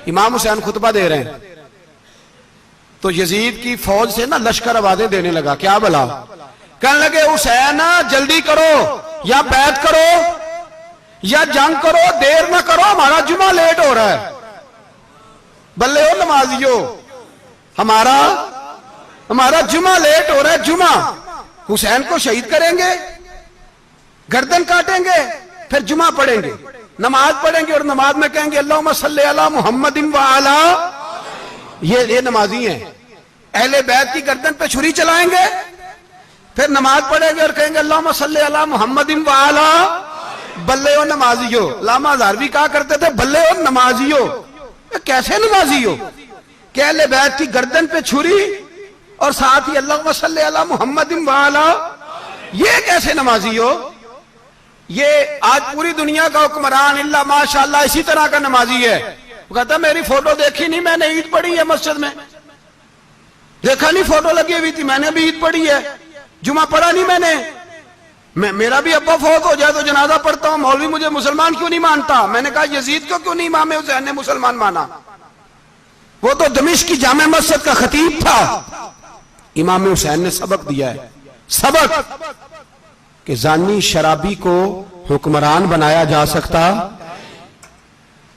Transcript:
इमाम हुसैन खुतबा दे रहे हैं तो यजीद की फौज से ना लश्कर आवाजें देने लगा, क्या भला? कहने लगे हुसैन जल्दी करो, या बैत करो या जंग करो, देर ना करो, हमारा जुमा लेट हो रहा है। बल्ले हो नमाजियो, हमारा जुमा लेट हो रहा है। जुमा हुसैन को शहीद करेंगे, गर्दन काटेंगे, फिर जुमा पढ़ेंगे, नमाज पढ़ेंगे और नमाज में कहेंगे अल्लाहुम्मा सल्ली अला मुहम्मदिन व अला, ये नमाजी हैं। अहले बैत की गर्दन पे छुरी चलाएंगे, फिर नमाज पढ़ेंगे और कहेंगे अल्लाहुम्मा सल्ली अला मुहम्मदिन व अला, बल्ले हो नमाजियो। लामा हज़ारवी कहा करते थे बल्ले हो नमाजियो। कैसे नमाजियो? कि अहले बैत की गर्दन पे छुरी और साथ ही अल्लाहुम्मा सल्ली अला मुहम्मदिन व अला, ये कैसे नमाजियो? ये आज पूरी दुनिया का हुक्मरान इल्ला माशाअल्लाह इसी तरह का नमाजी है। वो कहता मेरी फोटो देखी नहीं, मैंने ईद पढ़ी है मस्जिद में, देखा नहीं फोटो लगी हुई थी, मैंने भी ईद पढ़ी है, जुमा पढ़ा नहीं मैंने। मेरा भी अब्बा फौत हो जाए तो जनाजा पढ़ता हूं, मौलवी मुझे मुसलमान क्यों नहीं मानता? मैंने कहा यजीद को क्यों नहीं इमाम हुसैन ने मुसलमान माना? वो तो दमिश्क की जामे मस्जिद का खतीब था। इमाम हुसैन ने सबक दिया है, सबक कि जानी शराबी को हुक्मरान बनाया जा सकता